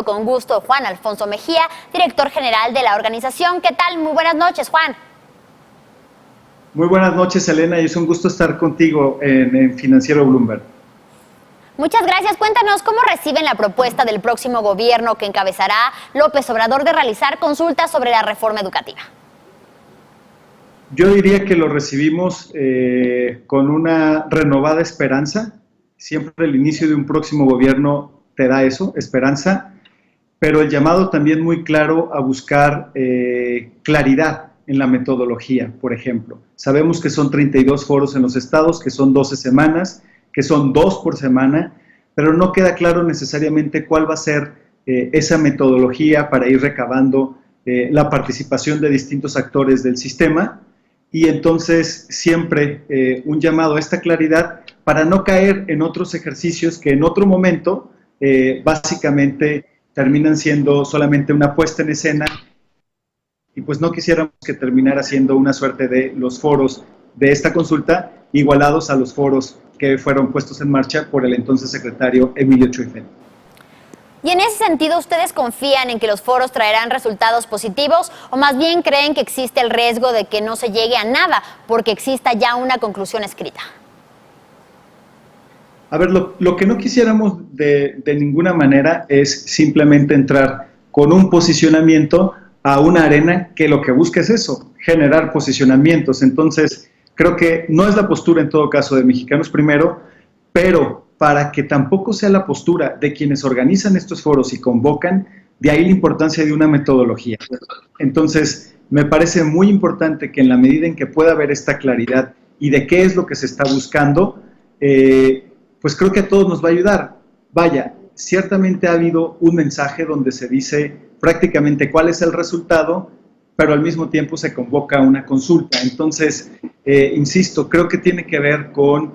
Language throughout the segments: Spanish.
Con gusto, Juan Alfonso Mejía, director general de la organización. ¿Qué tal? Muy buenas noches, Juan. Muy buenas noches, Elena, y es un gusto estar contigo en Financiero Bloomberg. Muchas gracias. Cuéntanos cómo reciben la propuesta del próximo gobierno que encabezará López Obrador de realizar consultas sobre la reforma educativa. Yo diría que lo recibimos con una renovada esperanza. Siempre el inicio de un próximo gobierno te da eso, esperanza, pero el llamado también muy claro a buscar claridad en la metodología, por ejemplo. Sabemos que son 32 foros en los estados, que son 12 semanas, que son 2 por semana, pero no queda claro necesariamente cuál va a ser esa metodología para ir recabando la participación de distintos actores del sistema, y entonces siempre un llamado a esta claridad para no caer en otros ejercicios que en otro momento básicamente terminan siendo solamente una puesta en escena, y pues no quisiéramos que terminara siendo una suerte de los foros de esta consulta igualados a los foros que fueron puestos en marcha por el entonces secretario Emilio Chuy Fent. Y en ese sentido, ¿ustedes confían en que los foros traerán resultados positivos o más bien creen que existe el riesgo de que no se llegue a nada porque exista ya una conclusión escrita? A ver, lo que no quisiéramos de ninguna manera es simplemente entrar con un posicionamiento a una arena que lo que busca es eso, generar posicionamientos. Entonces, creo que no es la postura en todo caso de Mexicanos Primero, pero para que tampoco sea la postura de quienes organizan estos foros y convocan, de ahí la importancia de una metodología. Entonces, me parece muy importante que en la medida en que pueda haber esta claridad y de qué es lo que se está buscando, pues creo que a todos nos va a ayudar. Vaya, ciertamente ha habido un mensaje donde se dice prácticamente cuál es el resultado, pero al mismo tiempo se convoca una consulta. Entonces, insisto, creo que tiene que ver con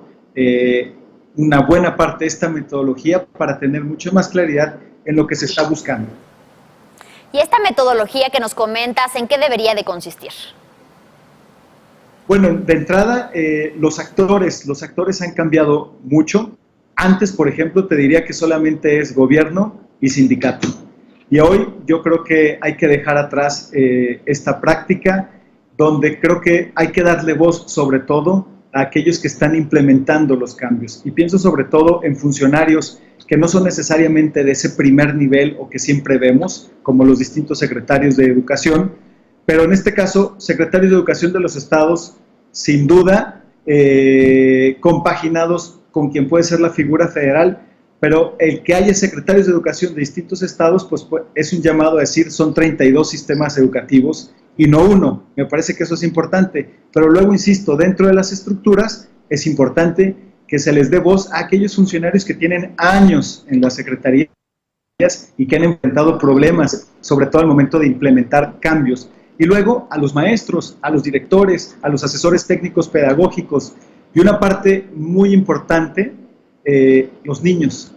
una buena parte de esta metodología para tener mucho más claridad en lo que se está buscando. ¿Y esta metodología que nos comentas, en qué debería de consistir? Bueno, de entrada, los actores han cambiado mucho. Antes, por ejemplo, te diría que solamente es gobierno y sindicato. Y hoy yo creo que hay que dejar atrás esta práctica, donde creo que hay que darle voz sobre todo a aquellos que están implementando los cambios. Y pienso sobre todo en funcionarios que no son necesariamente de ese primer nivel o que siempre vemos, como los distintos secretarios de educación, pero en este caso, secretarios de educación de los estados, sin duda, compaginados con quien puede ser la figura federal, pero el que haya secretarios de educación de distintos estados, pues es un llamado a decir, son 32 sistemas educativos y no uno. Me parece que eso es importante, pero luego, insisto, dentro de las estructuras es importante que se les dé voz a aquellos funcionarios que tienen años en las secretarías y que han enfrentado problemas, sobre todo al momento de implementar cambios. Y luego a los maestros, a los directores, a los asesores técnicos pedagógicos. Y una parte muy importante, los niños.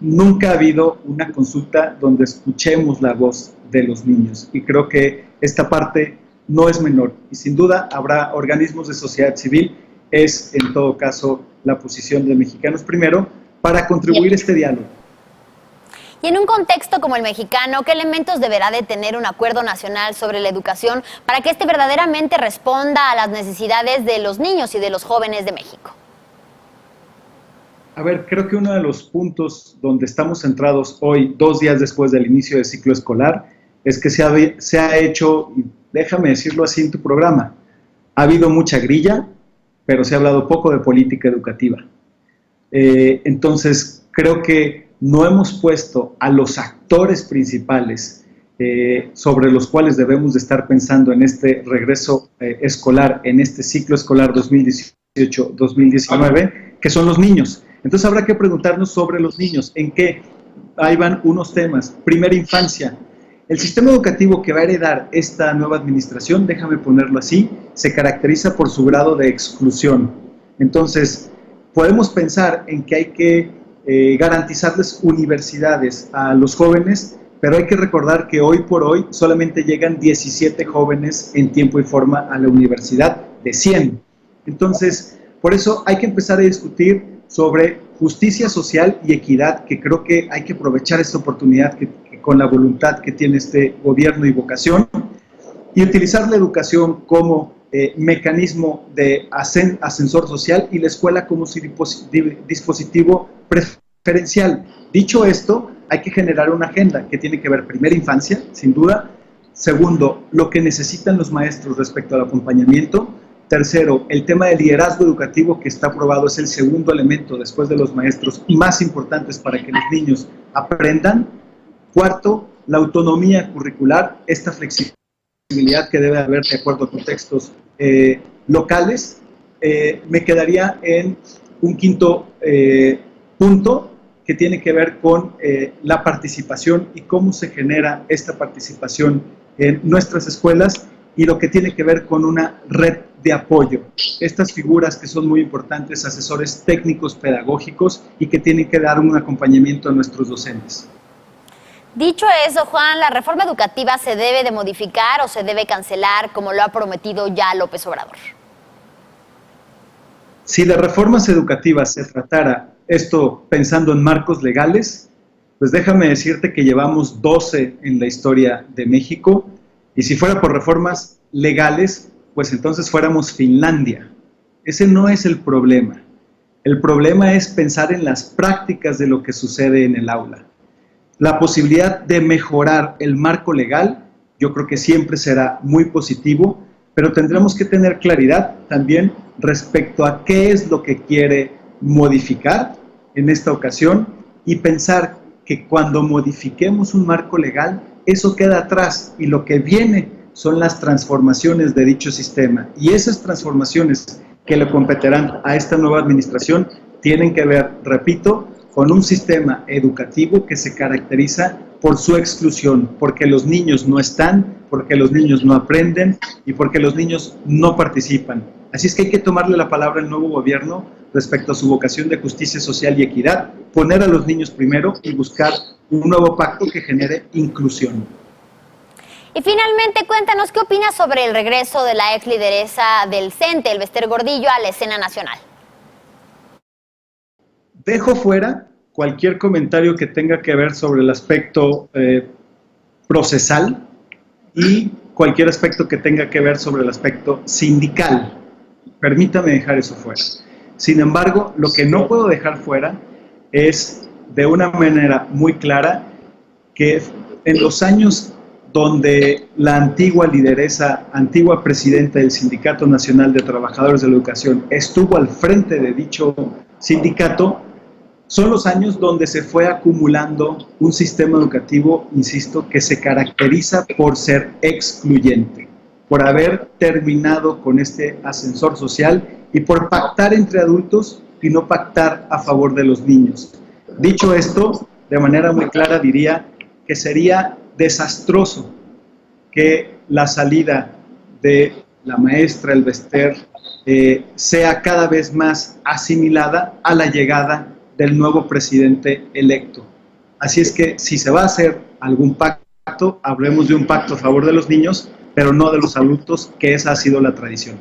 Nunca ha habido una consulta donde escuchemos la voz de los niños. Y creo que esta parte no es menor. Y sin duda habrá organismos de sociedad civil. Es en todo caso la posición de Mexicanos Primero para contribuir a este diálogo. Y en un contexto como el mexicano, ¿qué elementos deberá de tener un acuerdo nacional sobre la educación para que este verdaderamente responda a las necesidades de los niños y de los jóvenes de México? A ver, creo que uno de los puntos donde estamos centrados hoy, 2 días después del inicio del ciclo escolar, es que se ha hecho, y déjame decirlo así en tu programa, ha habido mucha grilla, pero se ha hablado poco de política educativa. Entonces, creo que no hemos puesto a los actores principales sobre los cuales debemos de estar pensando en este regreso escolar, en este ciclo escolar 2018-2019, que son los niños. Entonces habrá que preguntarnos sobre los niños, en qué. Ahí van unos temas. Primera infancia. El sistema educativo que va a heredar esta nueva administración, déjame ponerlo así, se caracteriza por su grado de exclusión. Entonces, podemos pensar en que hay que garantizarles universidades a los jóvenes, pero hay que recordar que hoy por hoy solamente llegan 17 jóvenes en tiempo y forma a la universidad de 100. Entonces, por eso hay que empezar a discutir sobre justicia social y equidad, que creo que hay que aprovechar esta oportunidad que con la voluntad que tiene este gobierno y vocación, y utilizar la educación como mecanismo de ascensor social y la escuela como su dispositivo preferencial. Dicho esto, hay que generar una agenda que tiene que ver primera infancia, sin duda. Segundo, lo que necesitan los maestros respecto al acompañamiento. Tercero, el tema del liderazgo educativo que está aprobado es el segundo elemento después de los maestros más importantes para que los niños aprendan. Cuarto, la autonomía curricular, esta flexibilidad que debe haber de acuerdo a contextos locales. Me quedaría en un quinto punto que tiene que ver con la participación y cómo se genera esta participación en nuestras escuelas, y lo que tiene que ver con una red de apoyo. Estas figuras que son muy importantes, asesores técnicos pedagógicos y que tienen que dar un acompañamiento a nuestros docentes. Dicho eso, Juan, ¿la reforma educativa se debe de modificar o se debe cancelar como lo ha prometido ya López Obrador? Si de reformas educativas se tratara, esto pensando en marcos legales, pues déjame decirte que llevamos 12 en la historia de México, y si fuera por reformas legales, pues entonces fuéramos Finlandia. Ese no es el problema. El problema es pensar en las prácticas de lo que sucede en el aula. La posibilidad de mejorar el marco legal, yo creo que siempre será muy positivo, pero tendremos que tener claridad también respecto a qué es lo que quiere modificar en esta ocasión, y pensar que cuando modifiquemos un marco legal, eso queda atrás y lo que viene son las transformaciones de dicho sistema. Y esas transformaciones que le competirán a esta nueva administración tienen que ver, repito, con un sistema educativo que se caracteriza por su exclusión, porque los niños no están, porque los niños no aprenden y porque los niños no participan. Así es que hay que tomarle la palabra al nuevo gobierno respecto a su vocación de justicia social y equidad, poner a los niños primero y buscar un nuevo pacto que genere inclusión. Y finalmente, cuéntanos, ¿qué opinas sobre el regreso de la ex lideresa del CENTE, Elbester Gordillo, a la escena nacional? Dejo fuera cualquier comentario que tenga que ver sobre el aspecto procesal y cualquier aspecto que tenga que ver sobre el aspecto sindical. Permítame dejar eso fuera. Sin embargo, lo que no puedo dejar fuera es, de una manera muy clara, que en los años donde la antigua lideresa, antigua presidenta del Sindicato Nacional de Trabajadores de la Educación estuvo al frente de dicho sindicato, son los años donde se fue acumulando un sistema educativo, insisto, que se caracteriza por ser excluyente, por haber terminado con este ascensor social y por pactar entre adultos y no pactar a favor de los niños. Dicho esto, de manera muy clara diría que sería desastroso que la salida de la maestra Elbester sea cada vez más asimilada a la llegada del nuevo presidente electo. Así es que si se va a hacer algún pacto, hablemos de un pacto a favor de los niños, pero no de los adultos, que esa ha sido la tradición.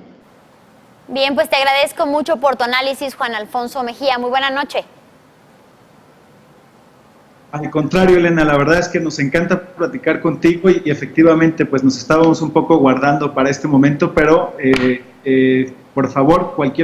Bien, pues te agradezco mucho por tu análisis, Juan Alfonso Mejía. Muy buena noche. Al contrario, Elena, la verdad es que nos encanta platicar contigo y efectivamente pues nos estábamos un poco guardando para este momento, pero por favor, cualquier